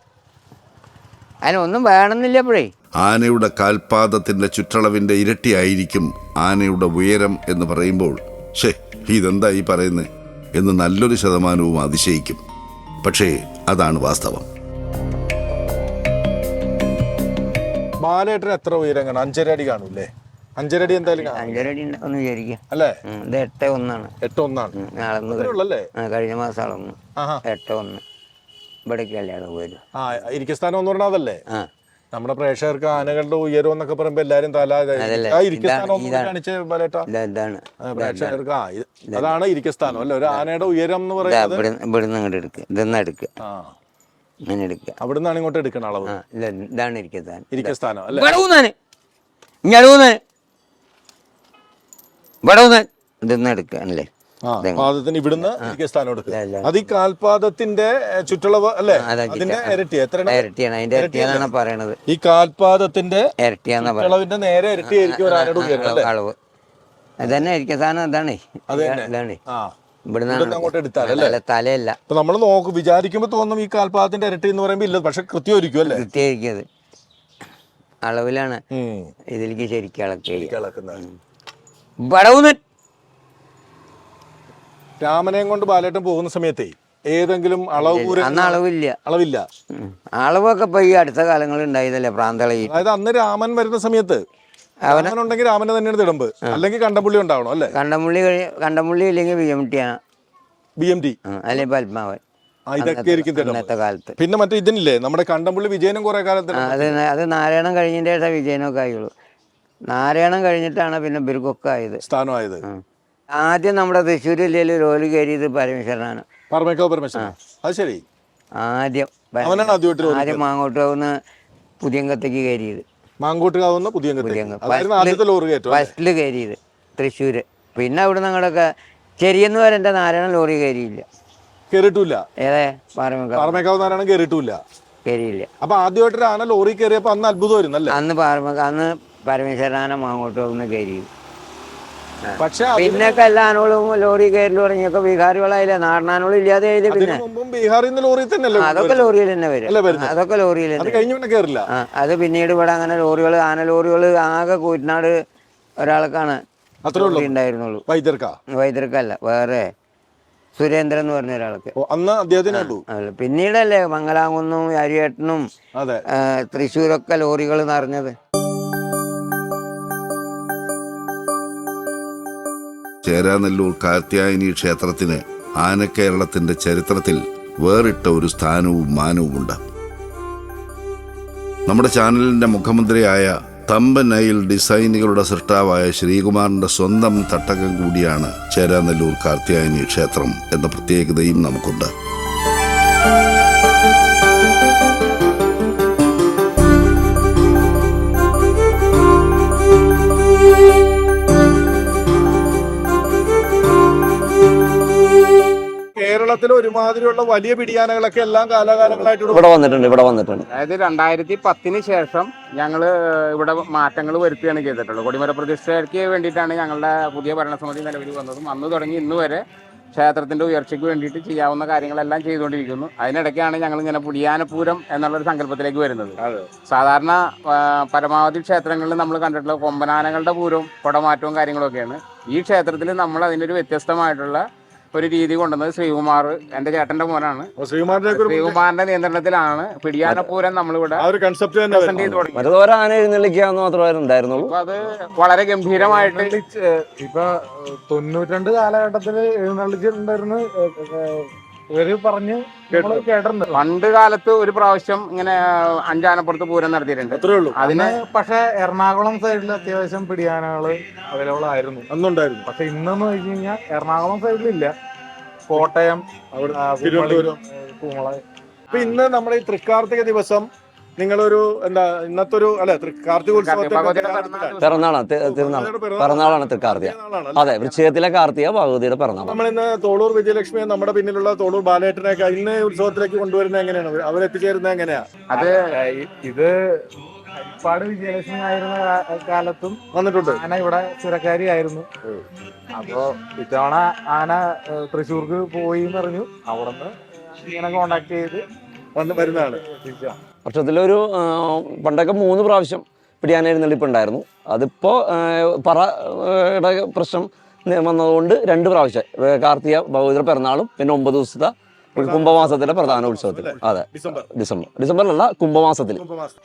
അതിനൊന്നും വേണമെന്നില്ല. അപ്പോഴേ ആനയുടെ കാൽപാദത്തിന്റെ ചുറ്റളവിന്റെ ഇരട്ടിയായിരിക്കും ആനയുടെ ഉയരം എന്ന് പറയുമ്പോൾ ഇതെന്താ ഈ പറയുന്നത് എന്ന് നല്ലൊരു ശതമാനവും അതിശയിക്കും. പക്ഷേ അതാണ് വാസ്തവം. ബാലേട്ടന് എത്ര ഉയരം കാണും? 5.5 അടി കാണൂല്ലേ? 5.5 അടി എന്തായാലും 5.5 അടി ഉണ്ടാവും വിചാരിക്കാം അല്ലേ? ഇത് 8.1 കഴിഞ്ഞ മാസം അളന്നു 8.1. ഇവിടേക്കല്ലേ അത് പോയത്. ഇരിക്കസ്ഥാനം എന്ന് പറഞ്ഞാൽ അതല്ലേ നമ്മുടെ പ്രേക്ഷകർക്ക് ആനകളുടെ ഉയരം എന്നൊക്കെ പറയുമ്പോ എല്ലാരും പ്രേക്ഷകർക്ക് അതാണ് ഇരിക്കസ്ഥാനം അല്ലെ? ഒരു ആനയുടെ ഉയരം എന്ന് പറയുന്നത് ഇവിടുന്ന് ഇങ്ങോട്ട് എടുക്കുക, ഇതെന്നാ എടുക്കുക. അങ്ങനെ എടുക്കുക. അവിടെ നിന്നാണ് ഇങ്ങോട്ട് എടുക്കണം അളവ്. ആ ഇതാണ് ഇരിക്കുക സ്ഥാനം. ഇരിക്കുന്ന സ്ഥാനം അല്ലേ? ഇവിടെ ഊന്നാന് ഇങ്ങനെ ഊന്നാന് ഇവിടെ ഊന്നാൻ ഇതൊന്നും എടുക്കാനല്ലേ. പാദത്തിന് ഇവിടുന്ന് ഇരിക്കുന്ന സ്ഥാനം എടുക്കുക. അത് ഈ കാൽപാദത്തിന്റെ ചുറ്റളവ് അല്ലേ? അതിന്റെ ഇരട്ടി ഇരട്ടിയാണ്. അതിന്റെ ഇരട്ടിയാന്നാണ് പറയണത്. ഈ കാൽപാദത്തിന്റെ ഇരട്ടിയാന്നാ ചുറ്റളവിന്റെ നേരെ ഇരട്ടിയായിരിക്കും ഒരു ആനയുടെ ഉയരം അളവ്. അതന്നെ ഇരിക്കുന്ന സാധനം അതാണ്. ഇതാണ് ഇവിടുന്ന് അങ്ങോട്ട് എടുത്താലേ തലയല്ല. ഇപ്പൊ നമ്മൾ വിചാരിക്കുമ്പോ തോന്നും ഈ കാൽപാദത്തിന്റെ ഇരട്ടി എന്ന് പറയുമ്പോ ഇല്ല, പക്ഷെ കൃത്യമായിരിക്കും അല്ലേ? കൃത്യമായിരിക്കും. അത് അളവിലാണ് ഇതിലേക്ക് ശരിക്കും ഇളക്കുന്നത്. വടവുന്നൻ രാമനെയും കൊണ്ട് ബാലേട്ടൻ പോകുന്ന സമയത്തേ ഏതെങ്കിലും അളവില്ല. അളവൊക്കെ ഇപ്പൊ ഈ അടുത്ത കാലങ്ങളിൽ ഉണ്ടായതല്ലേ പ്രാന്തളയിൽ. അതായത് അന്ന് രാമൻ വരുന്ന സമയത്ത് രാമനുണ്ടെങ്കിൽ രാമനെ തന്നെയാണ് തിടമ്പ്, അല്ലെങ്കിൽ കണ്ടംപുള്ളി ഉണ്ടാവണം അല്ലേ? കണ്ടംപുള്ളി ഇല്ലെങ്കിൽ BMT അല്ലെങ്കിൽ പത്മാവൻ. ഇതൊക്കെ ആയിരിക്കും ഇന്നത്തെ കാലത്ത്. പിന്നെ മറ്റേ ഇതിനില്ലേ നമ്മുടെ കണ്ടംപുള്ളി വിജയനും കുറെ കാലത്ത് അത് നാരായണം കഴിഞ്ഞതിന്റെ ശേഷം വിജയനൊക്കെ ആയുള്ളൂ. നാരായണം കഴിഞ്ഞിട്ടാണ് പിന്നെ ഇവർക്കൊക്കെ ആയത് സ്ഥാനമായത്. ആദ്യം നമ്മുടെ തൃശ്ശൂർ ജില്ലയിൽ റോല് കയറിയത് പരമേശ്വരനാണ്. പരമേശ്വരൻ. അത് ശരി. ആദ്യം മാങ്ങോട്ടാവുന്ന പുതിയങ്കത്തേക്ക് കയറിയത്. മാങ്ങോട്ടുകാവുന്ന ഫസ്റ്റില് കയറിയത് തൃശ്ശൂര്. പിന്നെ അവിടെ ഞങ്ങളൊക്കെ ചെറിയെന്ന് വരെ എന്റെ നാരായണൻ ലോറി കയറിയില്ല. കേറിയിട്ടില്ല. ഏതേ പാറമേക്കാവ് നാരായണൻ കേറിയിട്ടില്ല. കയറിയില്ല. അപ്പൊ ആദ്യമായിട്ട് ആന ലോറി കയറിയപ്പോ അന്ന് അത്ഭുതമായിരുന്നു അല്ലേ? അന്ന് പരമേശ്വരനാന മാങ്ങോട്ടാവുന്ന കയറിയത്. പക്ഷെ പിന്നൊക്കെ എല്ലാ ആനകളും ലോറി കയറി തുടങ്ങിയൊക്കെ ബീഹാറികളായില്ലേ, നാടനാനോളം ഇല്ലാതെ ആയില്ലേ. പിന്നെ ബീഹാറിൽ നിന്ന് ലോറി തന്നെ അതൊക്കെ ലോറിയിൽ തന്നെ വരും. അതൊക്കെ ലോറിയിൽ തന്നെ. അത് പിന്നീട് ഇവിടെ അങ്ങനെ ലോറികൾ ആന ലോറികൾ ആകെ കൂറ്റനാട് ഒരാൾക്കാണ് ഉണ്ടായിരുന്നുള്ളൂ. വൈദ്യർക്കല്ല, വേറെ സുരേന്ദ്രൻ എന്ന് പറഞ്ഞ ഒരാൾക്ക്. പിന്നീടല്ലേ മംഗലാകുന്നും അരിയേട്ടനും തൃശ്ശൂരൊക്കെ ലോറികൾ നിറഞ്ഞത്. ചേരാനെല്ലൂർ കാർത്യായനി ക്ഷേത്രത്തിന് ആനക്കേരളത്തിന്റെ ചരിത്രത്തിൽ വേറിട്ട ഒരു സ്ഥാനവും മാനവുമുണ്ട്. നമ്മുടെ ചാനലിന്റെ മുഖമുദ്രയായ തമ്പനയിൽ ഡിസൈനുകളുടെ സൃഷ്ടാവായ ശ്രീകുമാറിന്റെ സ്വന്തം തട്ടകം കൂടിയാണ് ചേരാനെല്ലൂർ കാർത്യായനി ക്ഷേത്രം എന്ന പ്രത്യേകതയും നമുക്കുണ്ട്. കേരളത്തിലെ ഒരുമാതിരിയുള്ള വലിയ പിടിയാനകളൊക്കെ എല്ലാം കാലാകാലങ്ങളായിട്ട് ഇവിടെ വന്നിട്ടുണ്ട്. അതായത് 2010 ശേഷം ഞങ്ങൾ ഇവിടെ മാറ്റങ്ങൾ വരുത്തുകയാണ് ചെയ്തിട്ടുള്ളത്. കൊടിമര പ്രതിഷ്ഠയ്ക്ക് വേണ്ടിയിട്ടാണ് ഞങ്ങളുടെ പുതിയ ഭരണസമിതി നിലവിൽ വന്നതും. അന്ന് തുടങ്ങി ഇന്ന് വരെ ക്ഷേത്രത്തിന്റെ ഉയർച്ചയ്ക്ക് വേണ്ടിയിട്ട് ചെയ്യാവുന്ന കാര്യങ്ങളെല്ലാം ചെയ്തുകൊണ്ടിരിക്കുന്നു. അതിനിടയ്ക്കാണ് ഞങ്ങൾ ഇങ്ങനെ പുടിയാനപ്പൂരം എന്നുള്ളൊരു സങ്കല്പത്തിലേക്ക് വരുന്നത്. സാധാരണ പരമാവധി ക്ഷേത്രങ്ങളിൽ നമ്മൾ കണ്ടിട്ടുള്ള കൊമ്പനാനകളുടെ പൂരവും കുടമാറ്റവും കാര്യങ്ങളൊക്കെയാണ്. ഈ ക്ഷേത്രത്തിൽ നമ്മൾ അതിനൊരു വ്യത്യസ്തമായിട്ടുള്ള ഒരു രീതി കൊണ്ടുവന്നത് ശ്രീകുമാർ, എന്റെ ചേട്ടന്റെ മോനാണ്. ശ്രീകുമാറിന്റെ നിയന്ത്രണത്തിലാണ് പിടിയാനപ്പൂരം നമ്മളിവിടെ ആന എഴുന്നള്ളിക്കാന്ന് മാത്രമേ ഉണ്ടായിരുന്നുള്ളൂ. അത് വളരെ ഗംഭീരമായിട്ട് ഇപ്പൊ 92 കാലഘട്ടത്തില് എഴുന്നള്ളിച്ചിട്ടുണ്ടായിരുന്നു പറഞ്ഞ് കേട്ടിട്ടുണ്ട്. പണ്ട് കാലത്ത് ഒരു പ്രാവശ്യം ഇങ്ങനെ അഞ്ചാനപ്പുറത്ത് പൂരം നടത്തിയിട്ടുണ്ട്. അതിന് പക്ഷെ എറണാകുളം സൈഡിൽ അത്യാവശ്യം പിടിയാനകള് അവൈലബിൾ ആയിരുന്നു, അന്നുണ്ടായിരുന്നു. പക്ഷെ ഇന്നെന്ന് വെച്ച് കഴിഞ്ഞാൽ എറണാകുളം സൈഡിലില്ല. കോട്ടയം, തിരുവനന്തപുരം, കുമള. അപ്പൊ ഇന്ന് നമ്മുടെ ഈ തൃക്കാർത്തിക ദിവസം നിങ്ങളൊരു ഇന്നത്തെ ഒരു പിറന്നാളാണ് തൃക്കാർത്തിക. അതെ, വൃശ്ചികത്തിലെ കാർത്തിക ഭഗവതിയുടെ പിറന്നാൾ. നമ്മളിന്ന് തോളൂർ വിജയലക്ഷ്മിയെ നമ്മുടെ പിന്നിലുള്ള തോളൂർ ബാലേട്ടനെയൊക്കെ ഇന്ന് ഉത്സവത്തിലേക്ക് കൊണ്ടുവരുന്നത് എങ്ങനെയാണ്? അവരെത്തിച്ചേരുന്നത് എങ്ങനെയാ? അത് ഇത് ഹരിപ്പാട് വിജയലക്ഷ്മി ആയിരുന്ന കാലത്തും വന്നിട്ടുണ്ട്. ആന ഇവിടെ ചുരക്കാരി ആയിരുന്നു. അപ്പോ ഇത്തവണ ആന തൃശ്ശൂർക്ക് പോയി എന്നറിഞ്ഞു. അവിടുന്ന് ഇങ്ങനെ കോണ്ടാക്ട് ചെയ്ത് വരുന്നതാണ്. വർഷത്തിലൊരു പണ്ടൊക്കെ 3 പ്രാവശ്യം പിടിയാന എഴുന്നള്ളിപ്പുണ്ടായിരുന്നു. അതിപ്പോൾ പറയുടെ പ്രശ്നം വന്നതുകൊണ്ട് 2 പ്രാവശ്യം, കാർത്തിക ഭഗവതിയുടെ പിറന്നാളും പിന്നെ 9 ദിവസത്തെ കുംഭമാസത്തിലെ പ്രധാന ഉത്സവത്തിൽ. അതെ, ഡിസംബറിലല്ല, കുംഭമാസത്തിൽ.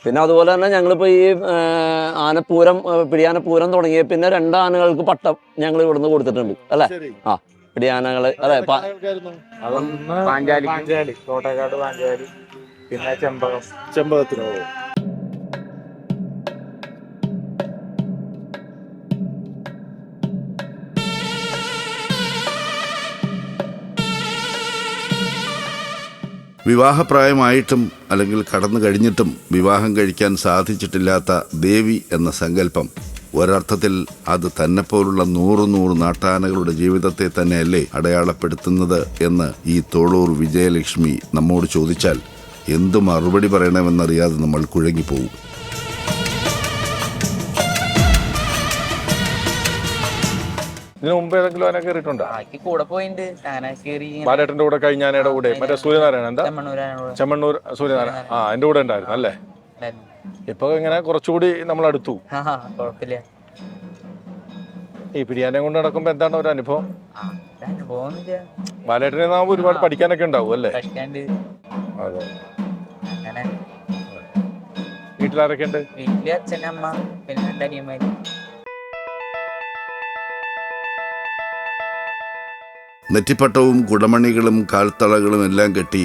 പിന്നെ അതുപോലെ തന്നെ ഞങ്ങളിപ്പോൾ ഈ ആനപ്പൂരം പിടിയാനപ്പൂരം തുടങ്ങിയ പിന്നെ 2 ആനകൾക്ക് പട്ടം ഞങ്ങൾ ഇവിടുന്ന് കൊടുത്തിട്ടുണ്ട് അല്ലേ? ആ, പിടിയാനകള്. അതെ, പാഞ്ചാലി, കോട്ടയക്കാട് പാഞ്ചാലി, പിന്നെ ചെമ്പകത്തിനോ. വിവാഹപ്രായമായിട്ടും അല്ലെങ്കിൽ കടന്നു കഴിഞ്ഞിട്ടും വിവാഹം കഴിക്കാൻ സാധിച്ചിട്ടില്ലാത്ത ദേവി എന്ന സങ്കല്പം ഒരർത്ഥത്തിൽ അത് തന്നെപ്പോലുള്ള 100 നാട്ടാനകളുടെ ജീവിതത്തെ തന്നെയല്ലേ അടയാളപ്പെടുത്തുന്നത് എന്ന് ഈ തോളൂർ വിജയലക്ഷ്മി നമ്മോട് ചോദിച്ചാൽ എന്തു മറുപടി പറയണമെന്നറിയാതെ നമ്മൾ കുഴങ്ങിപ്പോവും. ഇതിനു മുമ്പ് ഏതെങ്കിലും ആന കയറിയിട്ടുണ്ടോ? കൂടെ പോയിട്ടുണ്ട്. ബാലേട്ടന്റെ കൂടെ കഴിഞ്ഞാനയുടെ കൂടെ മറ്റേ സൂര്യനാരായണ എന്താ ചെമ്മണ്ണൂർ സൂര്യനാരായണ എന്റെ കൂടെ ഉണ്ടായിരുന്നു അല്ലേ? ഇപ്പൊ ഇങ്ങനെ കുറച്ചുകൂടി നമ്മൾ അടുത്തു. കുഴപ്പമില്ല. ഈ പിടിയാനെ കൊണ്ട് നടക്കുമ്പോ എന്താണ് ഒരു അനുഭവം? ബാലേട്ടനെ നാം ഒരുപാട് പഠിക്കാനൊക്കെ ഉണ്ടാവും അല്ലേ? അതെ. വീട്ടിലാരൊക്കെ ഉണ്ട്? വീട്ടില് അച്ഛനമ്മ പിന്നെ 2 അനിയന്മാര്. നെറ്റിപ്പട്ടവും കുടമണികളും കാൽത്തളകളും എല്ലാം കെട്ടി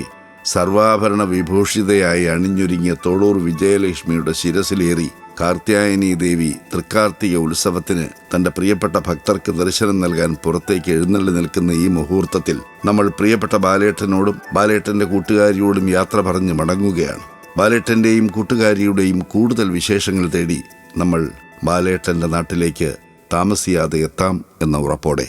സർവാഭരണ വിഭൂഷിതയായി അണിഞ്ഞൊരുങ്ങിയ തോളൂർ വിജയലക്ഷ്മിയുടെ ശിരസിലേറി കാർത്യായനി ദേവി തൃക്കാർത്തിക ഉത്സവത്തിന് തന്റെ പ്രിയപ്പെട്ട ഭക്തർക്ക് ദർശനം നൽകാൻ പുറത്തേക്ക് എഴുന്നള്ളി നിൽക്കുന്ന ഈ മുഹൂർത്തത്തിൽ നമ്മൾ പ്രിയപ്പെട്ട ബാലേട്ടനോടും ബാലേട്ടന്റെ കൂട്ടുകാരിയോടും യാത്ര പറഞ്ഞ് മടങ്ങുകയാണ്. ബാലേട്ടന്റെയും കൂട്ടുകാരിയുടെയും കൂടുതൽ വിശേഷങ്ങൾ തേടി നമ്മൾ ബാലേട്ടന്റെ നാട്ടിലേക്ക് താമസിയാതെ എത്താം എന്ന ഉറപ്പോടെ.